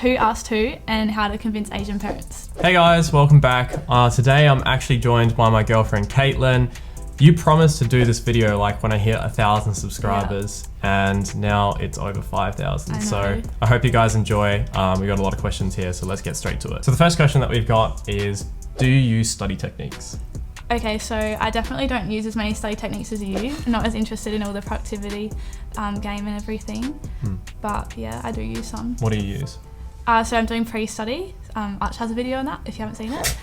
Who asked who and how to convince Asian parents. Hey guys, welcome back. Today I'm actually joined by my girlfriend Caitlin. You promised to do this video like when I hit 1,000 subscribers, and now it's over 5,000. So I hope you guys enjoy. We got a lot of questions here, so let's get straight to it. So the first question that we've got is, do you use study techniques? Okay, so I definitely don't use as many study techniques as you. I'm not as interested in all the productivity game and everything. But yeah, I do use some. What do you use? So I'm doing pre-study. Arch has a video on that if you haven't seen it.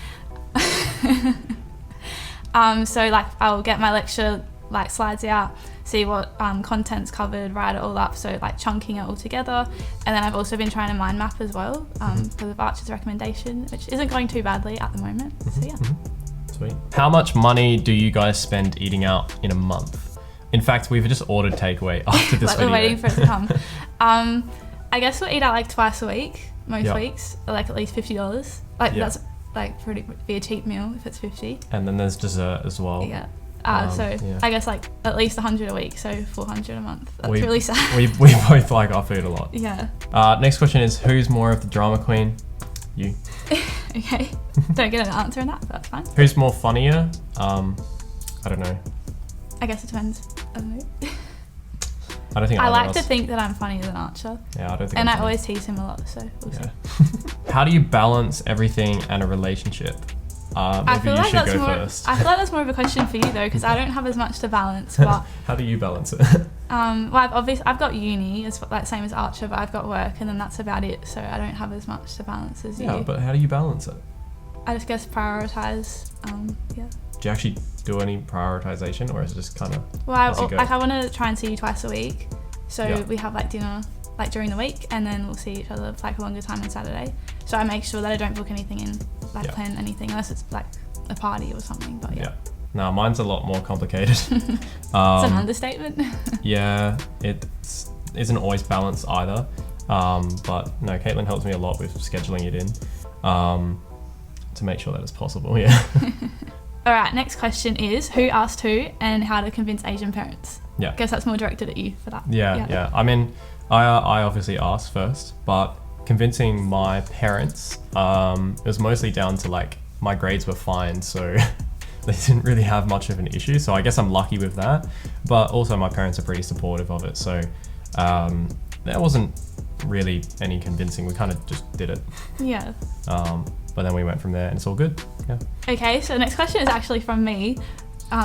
So like I'll get my lecture like slides out, see what content's covered, write it all up, so like chunking it all together. And then I've also been trying to mind map as well because of Arch's recommendation, which isn't going too badly at the moment. So yeah. Sweet. How much money do you guys spend eating out in a month? In fact, we've just ordered takeaway after this like video. We're waiting for it to come. I guess we'll eat out like twice a week, most weeks, like at least $50. Like that's like pretty be a cheap meal if it's 50. And then there's dessert as well. Yeah. I guess like at least 100 a week, so 400 a month. That's really sad. We both like our food a lot. Yeah. Next question is, who's more of the drama queen? You. Okay. Don't get an answer on that, but that's fine. Who's more funnier? I don't know. I guess it depends. I don't know. I don't think I like to think that I'm funnier than Archer. Yeah, I don't think. And I always tease him a lot, so we'll see. How do you balance everything and a relationship? Maybe you should go first. I feel like that's more of a question for you though, because I don't have as much to balance. But how do you balance it? Well, I've got uni, as like same as Archer, but I've got work, and then that's about it. So I don't have as much to balance as you. Yeah, but how do you balance it? I just guess prioritize. Yeah. Do you actually do any prioritization, or is it just kind of? Well, I want to try and see you twice a week, so we have like dinner like during the week, and then we'll see each other for like a longer time on Saturday. So I make sure that I don't book anything in, like plan anything, unless it's like a party or something. But yeah. No, mine's a lot more complicated. It's an understatement. Yeah, it isn't always balanced either. But no, Caitlin helps me a lot with scheduling it in to make sure that it's possible. Yeah. All right, next question is, who asked who and how to convince Asian parents? Yeah. I guess that's more directed at you for that. Yeah. I mean, I obviously asked first, but convincing my parents, it was mostly down to like my grades were fine, so they didn't really have much of an issue. So I guess I'm lucky with that. But also my parents are pretty supportive of it, so there wasn't really any convincing. We kind of just did it. Yeah. But then we went from there, and it's all good. Yeah. Okay, so the next question is actually from me,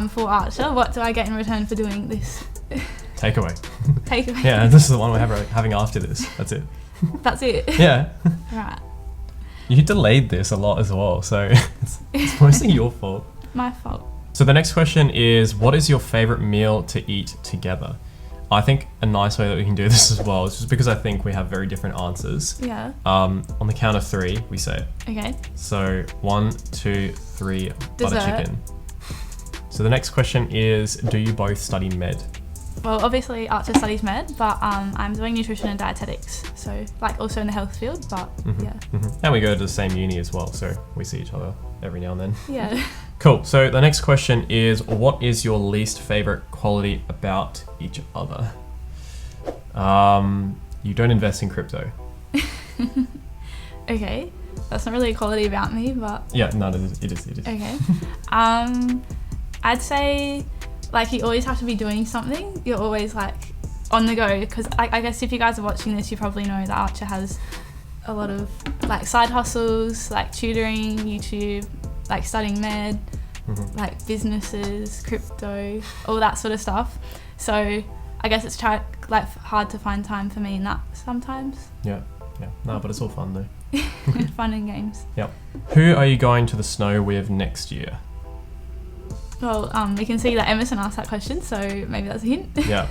for Archer. What do I get in return for doing this? Takeaway. Takeaway. Yeah, this is the one we're having after this. That's it. That's it? Yeah. Right. You delayed this a lot as well, so it's mostly your fault. My fault. So the next question is, what is your favorite meal to eat together? I think a nice way that we can do this as well is just because I think we have very different answers. Yeah. On the count of 3, we say it. Okay. So 1, 2, 3, Dessert. butter chicken. So the next question is, do you both study med? Well, obviously Archer studies med, but I'm doing nutrition and dietetics, so like also in the health field, but yeah. And we go to the same uni as well, so we see each other every now and then. Yeah. Cool. So the next question is, what is your least favorite quality about each other? You don't invest in crypto. Okay. That's not really a quality about me, but... Yeah, no, it is. Okay. I'd say, like, you always have to be doing something. You're always, like, on the go. Because I guess if you guys are watching this, you probably know that Archer has a lot of, like, side hustles, like tutoring, YouTube, like studying med, like businesses, crypto, all that sort of stuff. So I guess it's hard to find time for me in that sometimes. Yeah. No, but it's all fun though. Fun and games. Yep. Who are you going to the snow with next year? Well, we can see that Emerson asked that question, so maybe that's a hint. Yeah.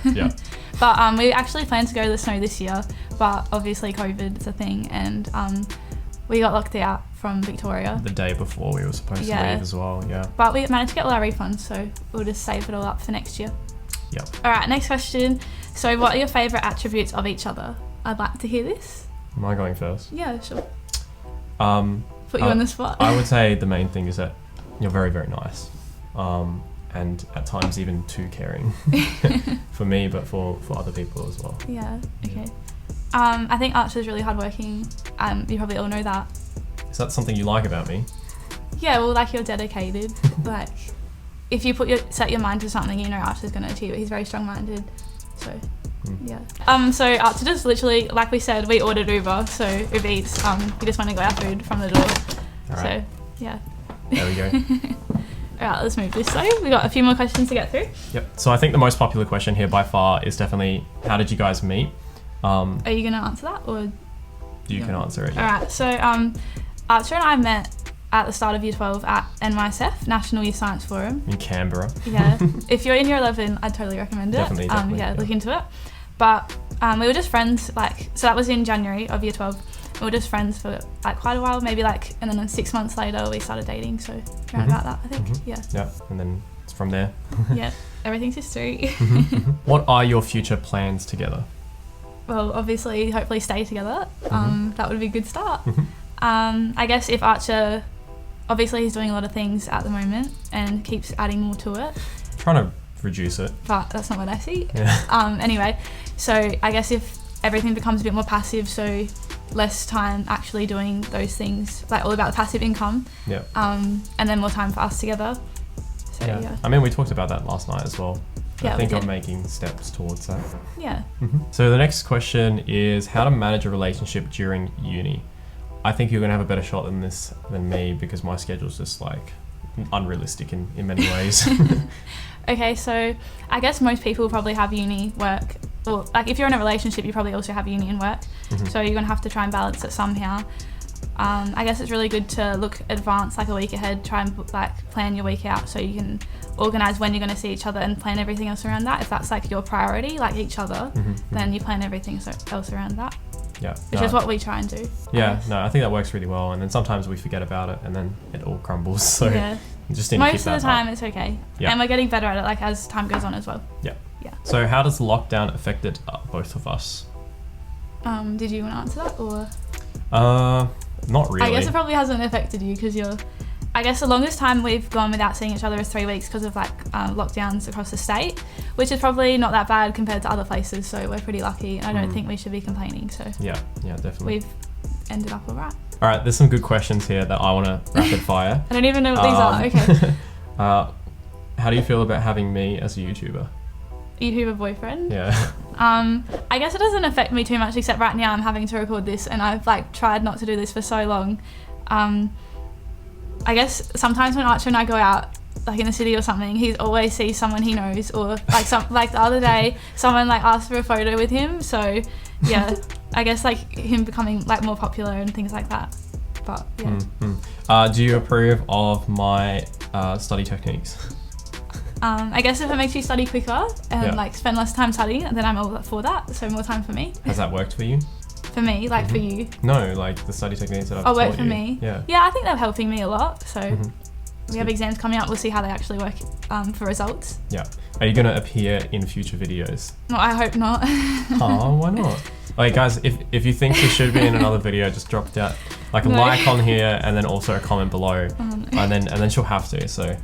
But we actually plan to go to the snow this year, but obviously COVID is a thing, and we got locked out from Victoria. The day before we were supposed to leave as well, yeah. But we managed to get all our refunds, so we'll just save it all up for next year. Yep. All right, next question. So what are your favourite attributes of each other? I'd like to hear this. Am I going first? Yeah, sure. Put you on the spot. I would say the main thing is that you're very, very nice. And at times even too caring for me, but for other people as well. Yeah, okay. I think Archer's really hardworking. You probably all know that. Is that something you like about me? Yeah, well, like you're dedicated. Like, if you set your mind to something, you know Archer's going to achieve it. He's very strong-minded. So, yeah. So Archer just literally, like we said, we ordered Uber. So Uber Eats, he just went and got our food from the door. All right. So, yeah. There we go. All right, let's move this way. We got a few more questions to get through. Yep. So I think the most popular question here by far is definitely, how did you guys meet? Are you going to answer that, or you can answer it? Yeah. All right. So Archer and I met at the start of Year 12 at NYSF, National Youth Science Forum. In Canberra. Yeah. If you're in Year 11, I'd totally recommend it. Definitely. Yeah, look into it. But we were just friends, so that was in January of Year 12. We were just friends for quite a while, maybe and then 6 months later we started dating, so around about that, I think. Yeah. Yeah, and then it's from there. Yeah, everything's history. What are your future plans together? Well, obviously, hopefully stay together. That would be a good start. I guess if Archer, obviously he's doing a lot of things at the moment and keeps adding more to it. Trying to reduce it. But that's not what I see. Yeah. Anyway, so I guess if everything becomes a bit more passive, so less time actually doing those things, all about the passive income. Yeah. And then more time for us together. So yeah. I mean, we talked about that last night as well. Yeah, I think I'm making steps towards that. Yeah. So the next question is how to manage a relationship during uni. I think you're going to have a better shot than me because my schedule's just unrealistic in many ways. Okay, so I guess most people probably have uni, work, or if you're in a relationship, you probably also have uni and work. So you're going to have to try and balance it somehow. I guess it's really good to look advanced, a week ahead, try and plan your week out so you can organise when you're going to see each other and plan everything else around that. If that's your priority, each other, then you plan everything else around that. Yeah. Which is what we try and do. Yeah, I think that works really well. And then sometimes we forget about it and then it all crumbles. So yeah. you just need most to keep of the that time up. It's okay. Yeah. And we're getting better at it as time goes on as well. Yeah. Yeah. So how does lockdown affected both of us? Did you want to answer that or? Not really. I guess it probably hasn't affected you because I guess the longest time we've gone without seeing each other is 3 weeks because of lockdowns across the state, which is probably not that bad compared to other places. So we're pretty lucky, and I don't think we should be complaining. So yeah, definitely. We've ended up all right. All right, there's some good questions here that I want to rapid fire. I don't even know what these are. Okay. How do you feel about having me as a YouTuber? YouTuber boyfriend? Yeah. I guess it doesn't affect me too much, except right now I'm having to record this, and I've tried not to do this for so long. I guess sometimes when Archer and I go out, in the city or something, he always sees someone he knows, or the other day, someone asked for a photo with him. So yeah, I guess him becoming more popular and things like that. But yeah. Do you approve of my study techniques? I guess if it makes you study quicker and spend less time studying, then I'm all for that. So more time for me. Has that worked for you? For me, for you? No, the study techniques that I've taught you. Work for me? Yeah. Yeah, I think they're helping me a lot. So we have exams coming up. We'll see how they actually work for results. Yeah. Are you going to appear in future videos? No, I hope not. Oh, why not? Okay, guys, if you think you should be in another video, just drop down a like on here and then also a comment below. And then she'll have to. So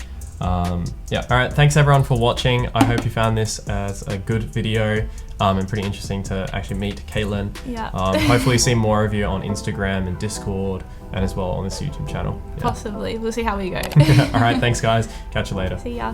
yeah. All right. Thanks everyone for watching. I hope you found this as a good video and pretty interesting to actually meet Caitlin. Yeah. Hopefully see more of you on Instagram and Discord and as well on this YouTube channel. Yeah. Possibly. We'll see how we go. All right. Thanks guys. Catch you later. See ya.